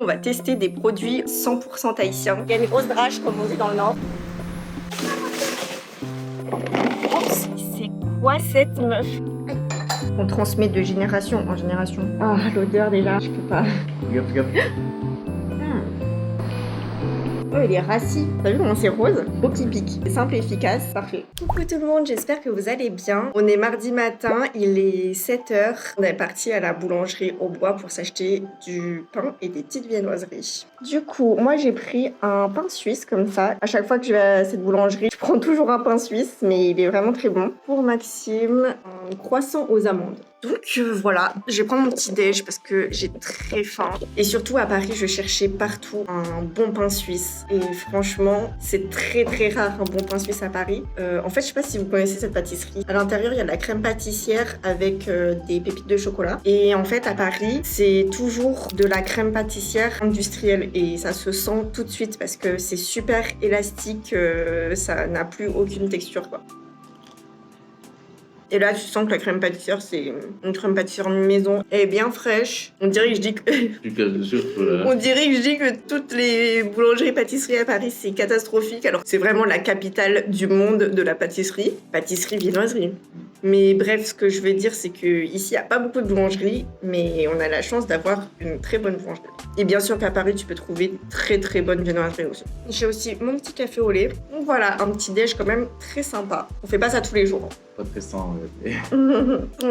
On va tester des produits 100% tahitiens. Il y a une grosse drache, comme on dit dans le Nord. Oups, c'est quoi cette meuf? On transmet de génération en génération. Ah, l'odeur déjà, je peux pas. Oh, il est rassis. T'as vu comment c'est rose? Beau qui pique. C'est simple et efficace. Parfait. Coucou tout le monde, j'espère que vous allez bien. On est mardi matin, il est 7h. On est parti à la boulangerie au bois pour s'acheter du pain et des petites viennoiseries. Du coup, moi j'ai pris un pain suisse comme ça. À chaque fois que je vais à cette boulangerie, je prends toujours un pain suisse, mais il est vraiment très bon. Pour Maxime, un croissant aux amandes. Donc voilà, je vais prendre mon petit déj parce que j'ai très faim. Et surtout à Paris, je cherchais partout un bon pain suisse. Et franchement, c'est très rare un bon pain suisse à Paris. En fait, je sais pas si vous connaissez cette pâtisserie. À l'intérieur, il y a de la crème pâtissière avec des pépites de chocolat. Et en fait, à Paris, c'est toujours de la crème pâtissière industrielle. Et ça se sent tout de suite parce que c'est super élastique. Ça n'a plus aucune texture, quoi. Et là, tu sens que la crème pâtissière, c'est une crème pâtissière maison. Elle est bien fraîche. On dirait que je dis que... On dirait que je dis que toutes les boulangeries pâtisseries à Paris, c'est catastrophique. Alors c'est vraiment la capitale du monde de la pâtisserie. Pâtisserie, viennoiserie. Mais bref, ce que je veux dire, c'est qu'ici, il n'y a pas beaucoup de boulangeries, mais on a la chance d'avoir une très bonne boulangerie. Et bien sûr qu'à Paris, tu peux trouver très bonnes viennoiseries aussi. J'ai aussi mon petit café au lait. Donc voilà, un petit déj quand même très sympa. On fait pas ça tous les jours. Pas très sain.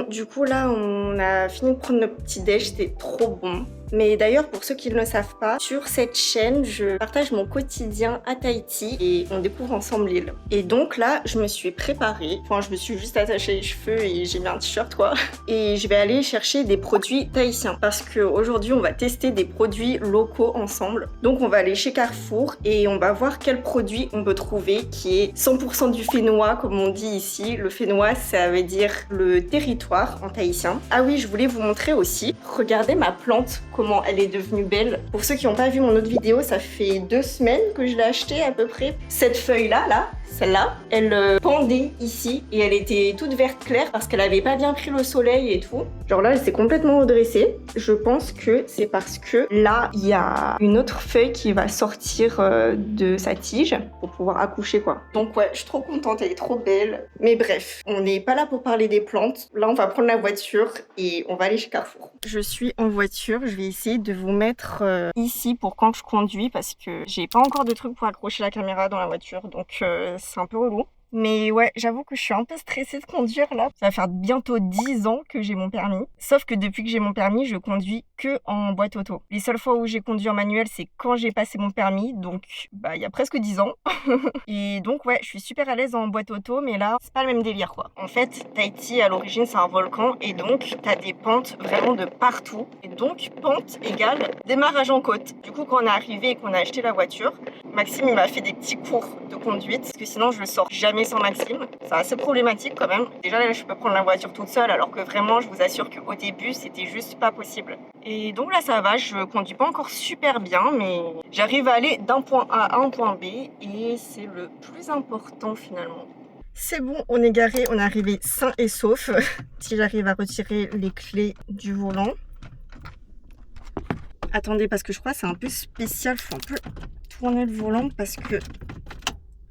Du coup, là, on a fini de prendre notre petit déj, c'était trop bon. Mais d'ailleurs, pour ceux qui ne le savent pas, sur cette chaîne, je partage mon quotidien à Tahiti et on découvre ensemble l'île. Et donc là, je me suis préparée. Enfin, je me suis juste attaché les cheveux et j'ai mis un t-shirt, quoi. Et je vais aller chercher des produits tahitiens parce qu'aujourd'hui, on va tester des produits locaux ensemble. Donc, on va aller chez Carrefour et on va voir quel produit on peut trouver qui est 100% du fénois, comme on dit ici. Le fénois, ça veut dire le territoire en tahitien. Ah oui, je voulais vous montrer aussi. Regardez ma plante, comment elle est devenue belle. Pour ceux qui n'ont pas vu mon autre vidéo, ça fait 2 semaines que je l'ai achetée à peu près. Cette feuille-là, celle-là, elle pendait ici et elle était toute verte claire parce qu'elle avait pas bien pris le soleil et tout. Genre là, elle s'est complètement redressée. Je pense que c'est parce que là, il y a une autre feuille qui va sortir de sa tige pour pouvoir accoucher, quoi. Donc ouais, je suis trop contente, elle est trop belle. Mais bref, on n'est pas là pour parler des plantes. Là, on va prendre la voiture et on va aller chez Carrefour. Je suis en voiture, je vais essayer de vous mettre ici pour quand je conduis parce que j'ai pas encore de truc pour accrocher la caméra dans la voiture, donc c'est un peu relou. Mais ouais, j'avoue que je suis un peu stressée de conduire là. Ça va faire bientôt 10 ans que j'ai mon permis. Sauf que depuis que j'ai mon permis, je conduis que en boîte auto. Les seules fois où j'ai conduit en manuel, c'est quand j'ai passé mon permis. Donc, il y a presque 10 ans. Et donc, ouais, je suis super à l'aise en boîte auto. Mais là, c'est pas le même délire, quoi. En fait, Tahiti, à l'origine, c'est un volcan. Et donc, t'as des pentes vraiment de partout. Et donc, pente égale démarrage en côte. Du coup, quand on est arrivé et qu'on a acheté la voiture, Maxime, il m'a fait des petits cours de conduite. Parce que sinon, je le sors jamais sans Maxime. C'est assez problématique quand même. Déjà là, je peux prendre la voiture toute seule alors que vraiment, je vous assure qu'au début, c'était juste pas possible. Et donc là, ça va, je conduis pas encore super bien, mais j'arrive à aller d'un point A à un point B et c'est le plus important finalement. C'est bon, on est garé, on est arrivé sain et sauf. Si j'arrive à retirer les clés du volant. Attendez, parce que je crois que c'est un peu spécial, faut un peu tourner le volant parce que...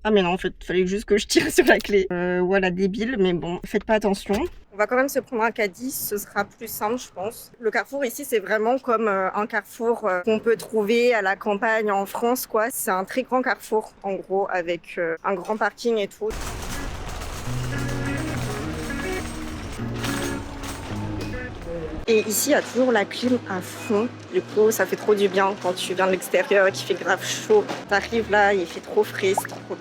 Ah mais non, en fait, il fallait juste que je tire sur la clé. Voilà, débile, mais bon, faites pas attention. On va quand même se prendre un caddie, ce sera plus simple, je pense. Le Carrefour ici, c'est vraiment comme un Carrefour qu'on peut trouver à la campagne en France, quoi. C'est un très grand Carrefour, en gros, avec un grand parking et tout. Et ici, il y a toujours la clim à fond. Du coup, ça fait trop du bien quand tu viens de l'extérieur et qu'il fait grave chaud. T'arrives là, il fait trop frais, c'est trop cool.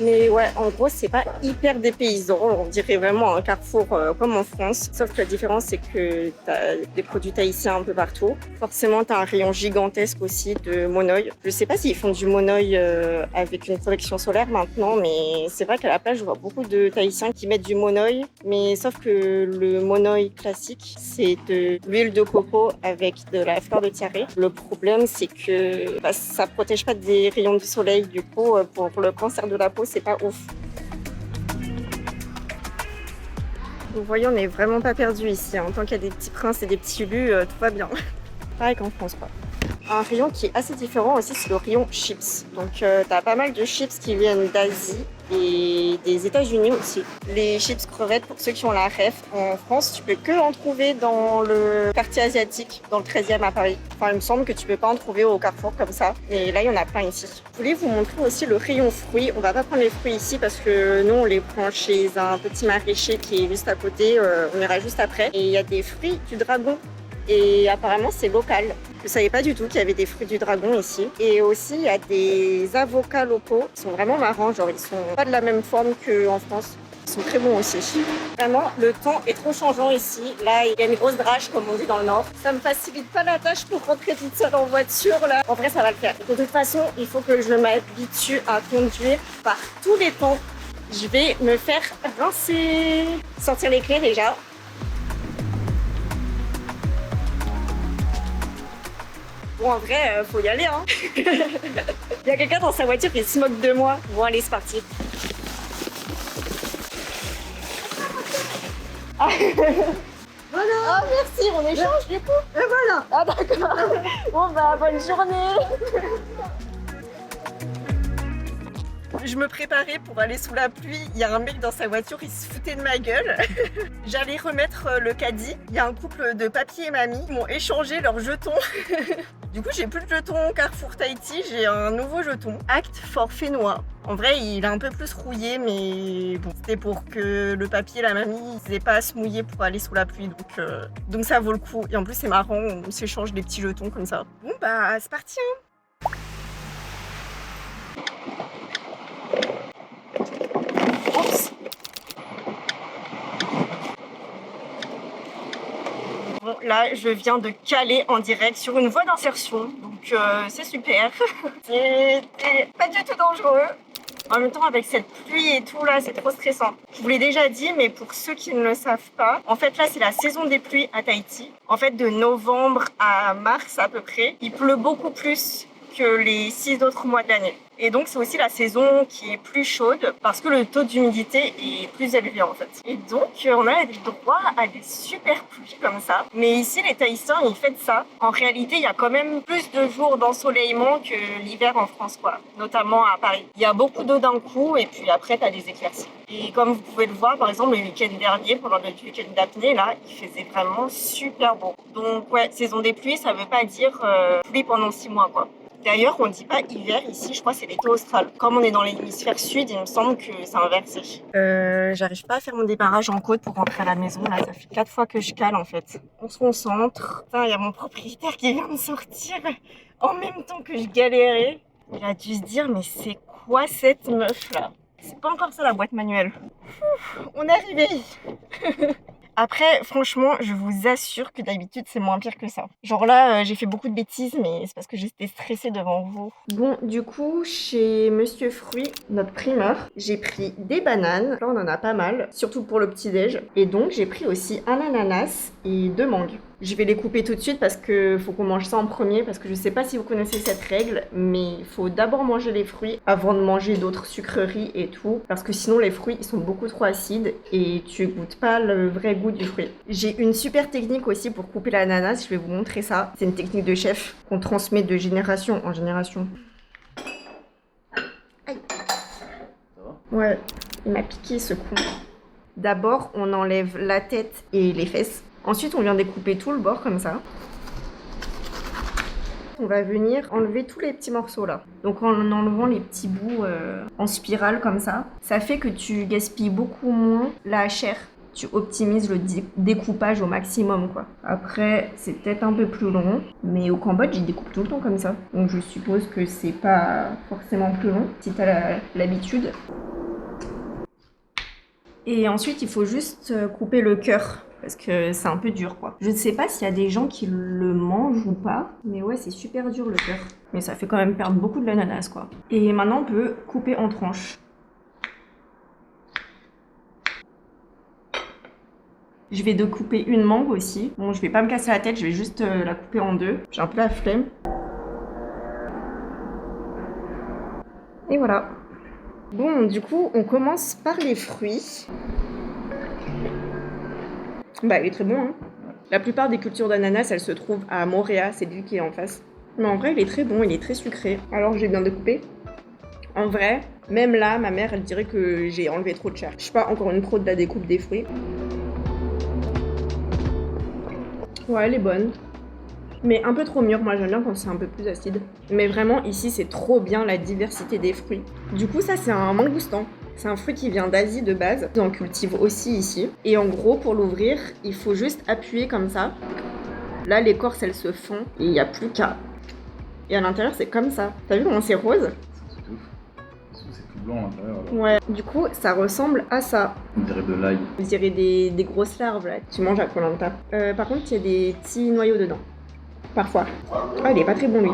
Mais ouais, en gros, c'est pas hyper dépaysant. On dirait vraiment un Carrefour comme en France. Sauf que la différence, c'est que t'as des produits tahitiens un peu partout. Forcément, t'as un rayon gigantesque aussi de monoeil. Je sais pas s'ils font du monoeil avec une protection solaire maintenant, mais c'est vrai qu'à la plage, je vois beaucoup de Tahitiens qui mettent du monoeil. Mais sauf que le monoeil classique, c'est de l'huile de coco avec de la fleur de tiare. Le problème, c'est que ça protège pas des rayons de soleil. Du coup, pour le cancer de la peau, c'est pas ouf. Vous voyez, on n'est vraiment pas perdu ici. Hein. Tant qu'il y a des petits princes et des petits lus, tout va bien. Pareil qu'en France, quoi. Un rayon qui est assez différent aussi, c'est le rayon chips. Donc, t'as pas mal de chips qui viennent d'Asie et des États-Unis aussi. Les chips crevettes, pour ceux qui ont la ref, en France, tu peux que en trouver dans le quartier asiatique, dans le 13e à Paris. Enfin, il me semble que tu peux pas en trouver au Carrefour comme ça. Et là, il y en a plein ici. Je voulais vous montrer aussi le rayon fruits. On va pas prendre les fruits ici parce que nous, on les prend chez un petit maraîcher qui est juste à côté. On ira juste après. Et il y a des fruits du dragon. Et apparemment, c'est local. Je ne savais pas du tout qu'il y avait des fruits du dragon ici. Et aussi, il y a des avocats locaux. Ils sont vraiment marrants. Genre, ils sont pas de la même forme qu'en France. Ils sont très bons aussi. Vraiment, le temps est trop changeant ici. Là, il y a une grosse drache, comme on dit dans le Nord. Ça me facilite pas la tâche pour rentrer toute seule en voiture, là. En vrai, ça va le faire. De toute façon, il faut que je m'habitue à conduire par tous les temps. Je vais me faire rincer. Sortir les clés déjà. Bon, en vrai, faut y aller, hein. Il y a quelqu'un dans sa voiture qui se moque de moi. Bon, allez, c'est parti. Ah. Voilà. Ah, merci, on échange du coup. Et voilà. Ah, d'accord. Bon, bah, bonne journée. Je me préparais pour aller sous la pluie. Il y a un mec dans sa voiture, il se foutait de ma gueule. J'allais remettre le caddie. Il y a un couple de papy et mamie qui m'ont échangé leurs jetons. Du coup, j'ai plus de jetons Carrefour Tahiti, j'ai un nouveau jeton. Acte forfait noix. En vrai, il est un peu plus rouillé, mais bon, c'était pour que le papy et la mamie n'aient pas à se mouiller pour aller sous la pluie. Donc ça vaut le coup. Et en plus, c'est marrant, on s'échange des petits jetons comme ça. Bon, bah, c'est parti, hein. Oups. Bon, là, je viens de caler en direct sur une voie d'insertion, donc c'est super. C'est pas du tout dangereux. En même temps, avec cette pluie et tout, là, c'est trop stressant. Je vous l'ai déjà dit, mais pour ceux qui ne le savent pas, en fait, là, c'est la saison des pluies à Tahiti. En fait, de novembre à mars à peu près, il pleut beaucoup plus que les 6 autres mois de l'année. Et donc, c'est aussi la saison qui est plus chaude parce que le taux d'humidité est plus élevé en fait. Et donc, on a le droit à des super pluies comme ça. Mais ici, les Tahitiens, ils fêtent ça. En réalité, il y a quand même plus de jours d'ensoleillement que l'hiver en France, quoi. Notamment à Paris. Il y a beaucoup d'eau d'un coup et puis après, t'as des éclaircies. Et comme vous pouvez le voir, par exemple, le week-end dernier, pendant le week-end d'apnée, là, il faisait vraiment super beau. Donc, ouais, saison des pluies, ça veut pas dire pluie pendant 6 mois, quoi. D'ailleurs, on ne dit pas hiver ici, je crois que c'est l'été austral. Comme on est dans l'hémisphère sud, il me semble que c'est inversé. J'arrive pas à faire mon débarrage en côte pour rentrer à la maison. Là, ça fait 4 fois que je cale en fait. On se concentre. Putain, il y a mon propriétaire qui vient de sortir en même temps que je galérais. Il a dû se dire, mais c'est quoi cette meuf là? C'est pas encore ça la boîte manuelle. On est arrivé. Après, franchement, je vous assure que d'habitude, c'est moins pire que ça. Genre là, j'ai fait beaucoup de bêtises, mais c'est parce que j'étais stressée devant vous. Bon, du coup, chez Monsieur Fruit, notre primeur, j'ai pris des bananes. Là, on en a pas mal, surtout pour le petit-déj. Et donc, j'ai pris aussi un ananas et 2 mangues. Je vais les couper tout de suite parce que faut qu'on mange ça en premier, parce que je sais pas si vous connaissez cette règle, mais il faut d'abord manger les fruits avant de manger d'autres sucreries et tout, parce que sinon les fruits ils sont beaucoup trop acides et tu goûtes pas le vrai goût du fruit. J'ai une super technique aussi pour couper l'ananas, je vais vous montrer ça. C'est une technique de chef qu'on transmet de génération en génération. Aïe. Ouais, il m'a piqué ce con. D'abord, on enlève la tête et les fesses. Ensuite, on vient découper tout le bord comme ça. On va venir enlever tous les petits morceaux là. Donc en enlevant les petits bouts en spirale comme ça, ça fait que tu gaspilles beaucoup moins la chair. Tu optimises le découpage au maximum quoi. Après, c'est peut-être un peu plus long, mais au Cambodge, ils découpent tout le temps comme ça. Donc je suppose que c'est pas forcément plus long si t'as l'habitude. Et ensuite, il faut juste couper le cœur. Parce que c'est un peu dur quoi. Je ne sais pas s'il y a des gens qui le mangent ou pas, mais ouais c'est super dur le cœur. Mais ça fait quand même perdre beaucoup de l'ananas quoi. Et maintenant on peut couper en tranches. Je vais découper une mangue aussi. Bon je vais pas me casser la tête, je vais juste la couper en deux. J'ai un peu la flemme. Et voilà. Bon du coup on commence par les fruits. Bah, il est très bon, hein. La plupart des cultures d'ananas, elles se trouvent à Montréal, c'est lui qui est en face. Mais en vrai, il est très bon, il est très sucré. Alors, j'ai bien découpé. En vrai, même là, ma mère, elle dirait que j'ai enlevé trop de chair. Je suis pas encore une pro de la découpe des fruits. Ouais, elle est bonne. Mais un peu trop mûre, moi j'aime bien quand c'est un peu plus acide. Mais vraiment, ici, c'est trop bien la diversité des fruits. Du coup, ça, c'est un mangoustan. C'est un fruit qui vient d'Asie de base. On en cultive aussi ici. Et en gros, pour l'ouvrir, il faut juste appuyer comme ça. Là, l'écorce, elle se fond et il n'y a plus qu'à. Et à l'intérieur, c'est comme ça. T'as vu comment c'est rose? C'est tout ouf. C'est tout blanc à l'intérieur. Alors. Ouais. Du coup, ça ressemble à ça. On dirait de l'ail. On dirait des grosses larves, là. Tu manges à Koh-Lanta. Par contre, il y a des petits noyaux dedans. Parfois. Ah, il est pas très bon, lui.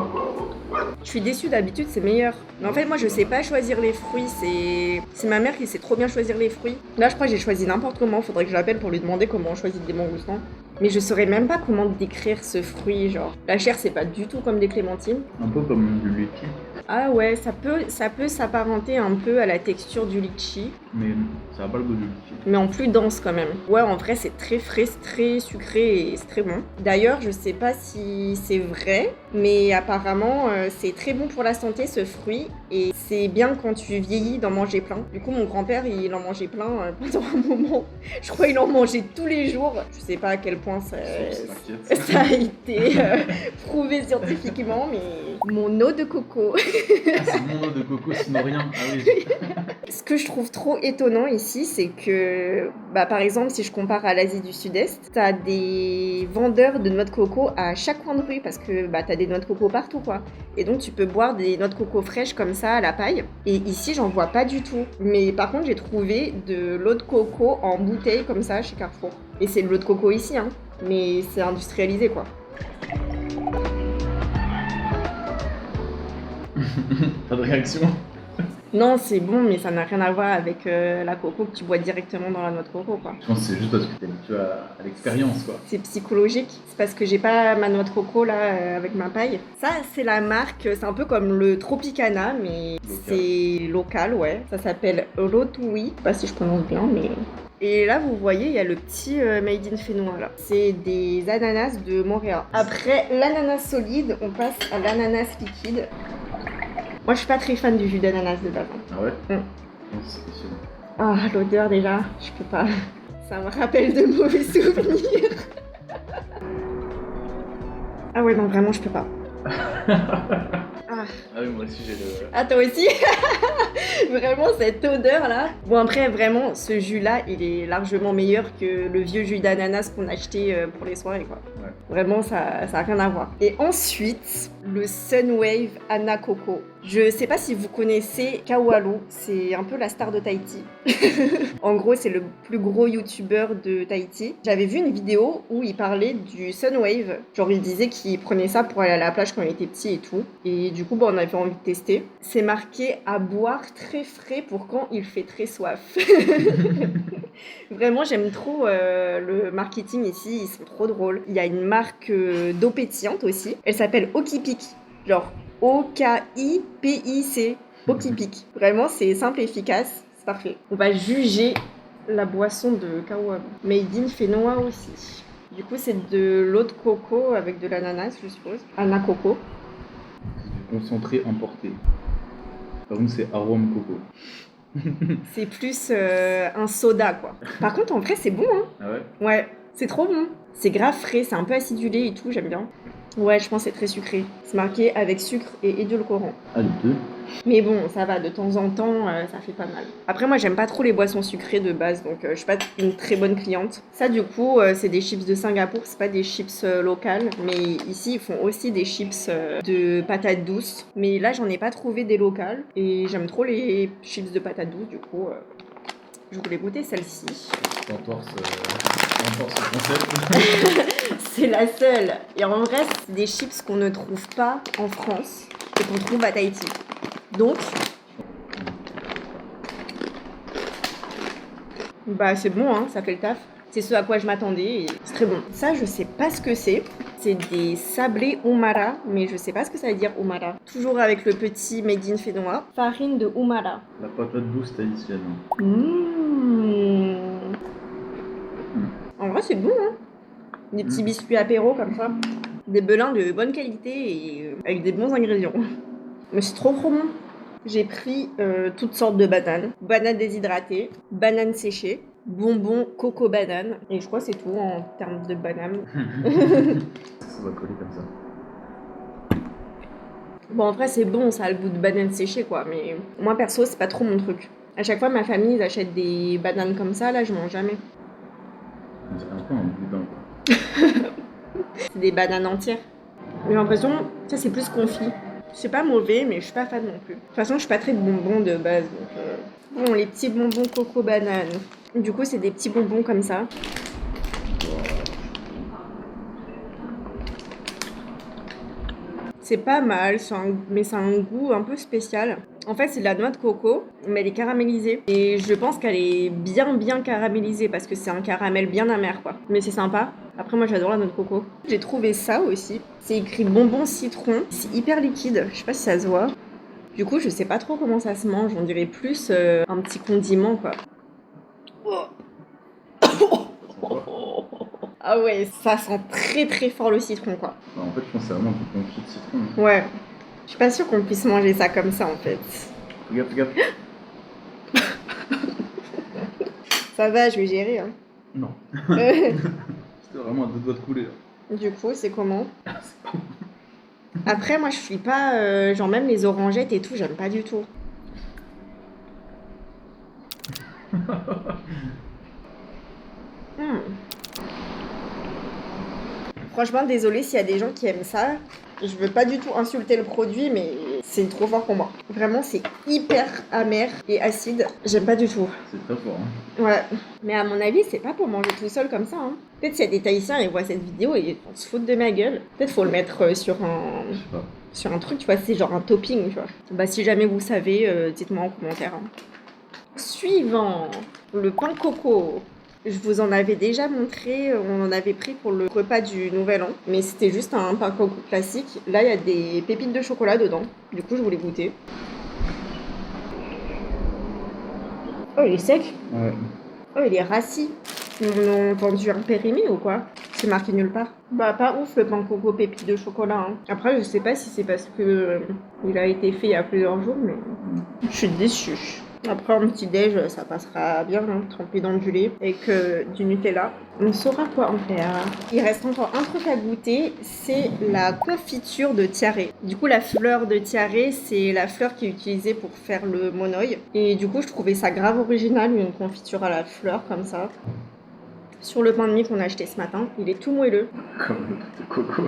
Je suis déçue, d'habitude c'est meilleur. Mais en fait, moi je sais pas choisir les fruits, c'est ma mère qui sait trop bien choisir les fruits. Là, je crois que j'ai choisi n'importe comment, faudrait que je l'appelle pour lui demander comment on choisit des mangoustans. Mais je saurais même pas comment décrire ce fruit, genre. La chair, c'est pas du tout comme des clémentines. Un peu comme du litchi. Ah ouais, ça peut s'apparenter un peu à la texture du litchi. Mais ça a pas le goût du litchi. Mais en plus dense quand même. Ouais, en vrai, c'est très frais, c'est très sucré et c'est très bon. D'ailleurs, je sais pas si c'est vrai, mais apparemment, c'est très bon pour la santé ce fruit et c'est bien quand tu vieillis d'en manger plein. Du coup, mon grand-père, il en mangeait plein pendant un moment. Je crois qu'il en mangeait tous les jours. Je sais pas à quel point ça a été prouvé scientifiquement, mais mon eau de coco. Ah, c'est mon eau de coco, sinon rien. Ah oui. Ce que je trouve trop étonnant ici, c'est que, par exemple, si je compare à l'Asie du Sud-Est, t'as des vendeurs de noix de coco à chaque coin de rue parce que t'as des noix de coco partout, quoi. Et donc, tu peux boire des noix de coco fraîches comme ça à la paille. Et ici, j'en vois pas du tout. Mais par contre, j'ai trouvé de l'eau de coco en bouteille comme ça chez Carrefour. Et c'est de l'eau de coco ici, hein. Mais c'est industrialisé, quoi. Pas de réaction? Non, c'est bon, mais ça n'a rien à voir avec la coco que tu bois directement dans la noix de coco, quoi. Je pense que c'est juste parce que t'es habitué à l'expérience, quoi. C'est psychologique, c'est parce que j'ai pas ma noix de coco là avec ma paille. Ça, c'est la marque, c'est un peu comme le Tropicana, mais c'est local, ouais. Ça s'appelle Rotui, je sais pas si je prononce bien, mais... Et là, vous voyez, il y a le petit Made in Fénois là. C'est des ananas de Montréal. Après l'ananas solide, on passe à l'ananas liquide. Moi, je suis pas très fan du jus d'ananas de base. Ah ouais? Non, c'est spécial. Ah, l'odeur déjà, je peux pas. Ça me rappelle de mauvais souvenirs. Ah ouais, non, vraiment, je peux pas. Ah oui, moi aussi j'ai le... Ah, toi aussi? Vraiment, cette odeur-là. Bon, après, vraiment, ce jus-là, il est largement meilleur que le vieux jus d'ananas qu'on achetait pour les soirées, quoi. Ouais. Vraiment, ça a rien à voir. Et ensuite, le Sunwave Anna Coco. Je sais pas si vous connaissez Kawalu, c'est un peu la star de Tahiti. En gros, c'est le plus gros youtubeur de Tahiti. J'avais vu une vidéo où il parlait du Sunwave. Genre, il disait qu'il prenait ça pour aller à la plage quand il était petit et tout. Et du coup, on avait envie de tester. C'est marqué à boire très frais pour quand il fait très soif. Vraiment, j'aime trop le marketing ici, ils sont trop drôles. Il y a une marque d'eau pétillante aussi. Elle s'appelle Okipik. Genre O-K-I-P-I-C. Okipik. Vraiment, c'est simple et efficace. C'est parfait. On va juger la boisson de Kawalu. Made in Fénois aussi. Du coup, c'est de l'eau de coco avec de l'ananas, je suppose. Anna Coco. C'est du concentré importé. Par contre, c'est arôme coco. C'est plus un soda, quoi. Par contre, en vrai, c'est bon, hein. Ah ouais? Ouais, c'est trop bon. C'est grave frais, c'est un peu acidulé et tout, j'aime bien. Ouais, je pense que c'est très sucré. C'est marqué avec sucre et édulcorant. Ah, les deux? Mais bon, ça va, de temps en temps, ça fait pas mal. Après, moi, j'aime pas trop les boissons sucrées de base, donc je suis pas une très bonne cliente. Ça, du coup, c'est des chips de Singapour, c'est pas des chips locales. Mais ici, ils font aussi des chips de patates douces. Mais là, j'en ai pas trouvé des locales. Et j'aime trop les chips de patates douces, du coup, je voulais goûter celle-ci. T'entorses ce concept. C'est la seule. Et en vrai, c'est des chips qu'on ne trouve pas en France et qu'on trouve à Tahiti. Donc, c'est bon, hein, ça fait le taf. C'est ce à quoi je m'attendais et c'est très bon. Ça, je sais pas ce que c'est. C'est des sablés umara, mais je sais pas ce que ça veut dire umara. Toujours avec le petit made in Fénois. Farine de umara. La patate douce tahitienne. En vrai, vrai, c'est bon, hein. Des petits biscuits apéro comme ça. Des belins de bonne qualité et avec des bons ingrédients. Mais c'est trop bon. J'ai pris toutes sortes de bananes. Bananes déshydratées, bananes séchées, bonbons coco banane. Et je crois que c'est tout en termes de bananes. Ça va coller comme ça. Bon, en vrai, c'est bon, ça a le goût de banane séchée, quoi. Mais moi, perso, c'est pas trop mon truc. À chaque fois, ma famille, ils achètent des bananes comme ça. Là, je mange jamais. On dirait un peu un boudin, quoi. C'est des bananes entières. J'ai l'impression, ça, c'est plus confit. C'est pas mauvais, mais je suis pas fan non plus. De toute façon, je suis pas très bonbon de base. Donc, Bon, les petits bonbons coco banane. Du coup, c'est des petits bonbons comme ça. C'est pas mal, mais ça a un goût un peu spécial. En fait, c'est de la noix de coco, mais elle est caramélisée. Et je pense qu'elle est bien caramélisée parce que c'est un caramel bien amer, quoi. Mais c'est sympa. Après, moi, j'adore la noix de coco. J'ai trouvé ça aussi. C'est écrit bonbon citron. C'est hyper liquide. Je sais pas si ça se voit. Du coup, je sais pas trop comment ça se mange. On dirait plus un petit condiment, quoi. Ah ouais, ça sent très fort le citron, quoi. Bah, en fait, je pense que c'est vraiment du confit de citron. Ouais. Je suis pas sûre qu'on puisse manger ça comme ça, en fait. Regarde, regarde. Ça va, je vais gérer, hein. Non. C'était vraiment à deux doigts de couler, là. Du coup, c'est comment? Après, moi, je suis pas... genre, même les orangettes et tout, j'aime pas du tout. Franchement, désolée s'il y a des gens qui aiment ça. Je veux pas du tout insulter le produit, mais c'est trop fort pour moi. Vraiment, c'est hyper amer et acide. J'aime pas du tout. C'est très fort, hein. Ouais. Mais à mon avis, c'est pas pour manger tout seul comme ça, hein. Peut-être s'il y a des Tahitiens, ils voient cette vidéo et ils vont se foutre de ma gueule. Peut-être faut le mettre sur Je sais pas. sur un truc, tu vois, c'est genre un topping, tu vois. Bah, si jamais vous savez, dites-moi en commentaire, hein. Suivant, le pain coco. Je vous en avais déjà montré, on en avait pris pour le repas du Nouvel An, mais c'était juste un pain coco classique. Là, il y a des pépites de chocolat dedans, du coup, je voulais goûter. Oh, il est sec. Ouais. Oh, il est rassis. Ils ont vendu un périmé ou quoi? C'est marqué nulle part. Bah, pas ouf le pain coco pépites de chocolat, hein. Après, je sais pas si c'est parce que il a été fait il y a plusieurs jours, mais je suis déçue. Après, un petit déj, ça passera bien, hein, trempé dans du lait avec du Nutella. On saura quoi en faire. Il reste encore un truc à goûter, c'est la confiture de tiare. Du coup, la fleur de tiare, c'est la fleur qui est utilisée pour faire le monoï. Et du coup, je trouvais ça grave original, une confiture à la fleur comme ça. Sur le pain de mie qu'on a acheté ce matin, il est tout moelleux. Comme le truc de coco.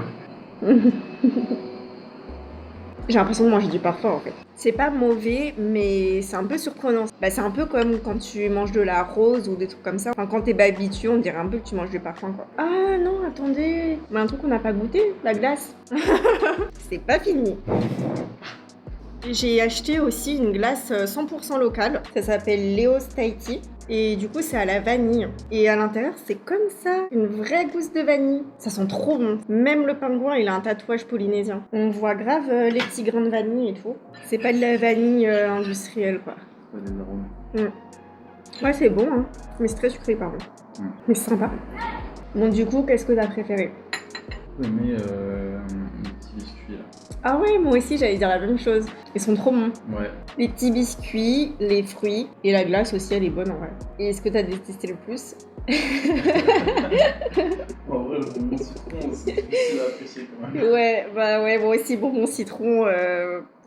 J'ai l'impression de manger du parfum en fait. C'est pas mauvais, mais c'est un peu surprenant. Bah, c'est un peu comme quand tu manges de la rose ou des trucs comme ça. Enfin, quand t'es pas habitué, on dirait un peu que tu manges du parfum quoi. Ah non, attendez. Mais un truc qu'on n'a pas goûté, la glace. C'est pas fini. J'ai acheté aussi une glace 100% locale. Ça s'appelle Leo's Tahiti. Et du coup, c'est à la vanille. Et à l'intérieur, c'est comme ça, une vraie gousse de vanille. Ça sent trop bon. Même le pingouin, il a un tatouage polynésien. On voit grave les petits grains de vanille et tout. C'est pas de la vanille industrielle, quoi. Ouais, des arômes. Ouais, c'est bon, hein. Mais c'est très sucré, pardon. Mais c'est sympa. Bon, du coup, qu'est-ce que t'as préféré? J'ai aimé les petits biscuits, là. Ah ouais, moi aussi, j'allais dire la même chose. Ils sont trop bons. Ouais. Les petits biscuits, les fruits et la glace aussi, elle est bonne en vrai. Et est-ce que t'as détesté le plus? En vrai, le bonbon citron, c'est difficile à apprécier quand même. Ouais, bah ouais, moi aussi, bonbon citron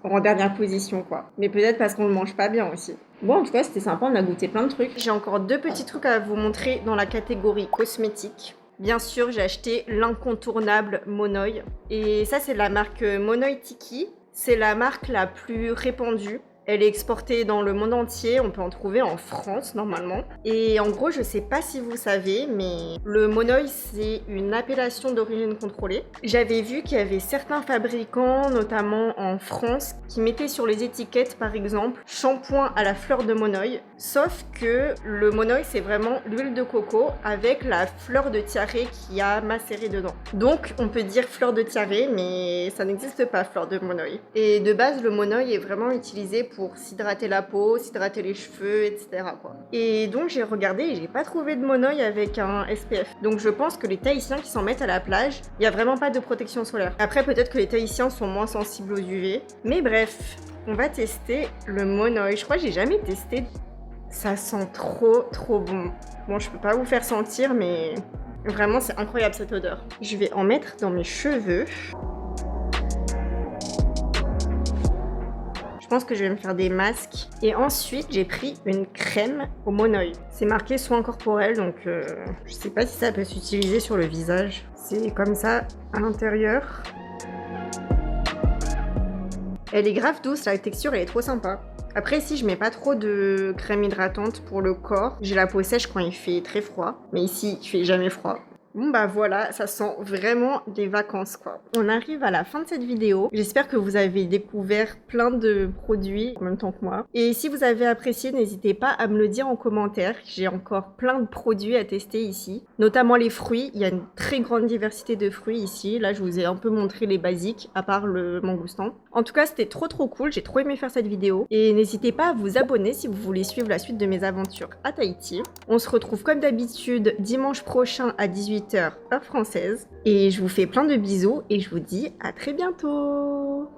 en dernière position, quoi. Mais peut-être parce qu'on le mange pas bien aussi. Bon, en tout cas, c'était sympa, on a goûté plein de trucs. J'ai encore 2 petits trucs à vous montrer dans la catégorie cosmétique. Bien sûr, j'ai acheté l'incontournable Monoï. Et ça, c'est de la marque Monoï Tiki. C'est la marque la plus répandue. Elle est exportée dans le monde entier, on peut en trouver en France normalement. Et en gros, je sais pas si vous savez, mais le Monoï, c'est une appellation d'origine contrôlée. J'avais vu qu'il y avait certains fabricants, notamment en France, qui mettaient sur les étiquettes, par exemple, shampoing à la fleur de Monoï. sauf que le monoï c'est vraiment l'huile de coco avec la fleur de tiare qui a macéré dedans. Donc on peut dire fleur de tiare, mais ça n'existe pas fleur de monoï. Et de base le monoï est vraiment utilisé pour s'hydrater la peau, s'hydrater les cheveux, etc. quoi. Et donc j'ai regardé et j'ai pas trouvé de monoï avec un SPF. Donc je pense que les Tahitiens qui s'en mettent à la plage, il y a vraiment pas de protection solaire. Après peut-être que les Tahitiens sont moins sensibles aux UV, mais bref, on va tester le monoï. Je crois que j'ai jamais testé. Ça sent trop bon. Bon, je peux pas vous faire sentir, mais vraiment c'est incroyable cette odeur. Je vais en mettre dans mes cheveux. Je pense que je vais me faire des masques. Et ensuite, j'ai pris une crème au monoï. C'est marqué soin corporel, donc je sais pas si ça peut s'utiliser sur le visage. C'est comme ça à l'intérieur. Elle est grave douce, la texture elle est trop sympa. Après ici je mets pas trop de crème hydratante pour le corps. J'ai la peau sèche quand il fait très froid. Mais ici il fait jamais froid. Bon bah voilà, ça sent vraiment des vacances quoi. On arrive à la fin de cette vidéo. J'espère que vous avez découvert plein de produits en même temps que moi. Et si vous avez apprécié, n'hésitez pas à me le dire en commentaire. J'ai encore plein de produits à tester ici. Notamment les fruits, il y a une très grande diversité de fruits ici. Là je vous ai un peu montré les basiques, à part le mangoustan. En tout cas c'était trop cool, j'ai trop aimé faire cette vidéo. Et n'hésitez pas à vous abonner si vous voulez suivre la suite de mes aventures à Tahiti. On se retrouve comme d'habitude dimanche prochain à 18h heure française. Et je vous fais plein de bisous et je vous dis à très bientôt.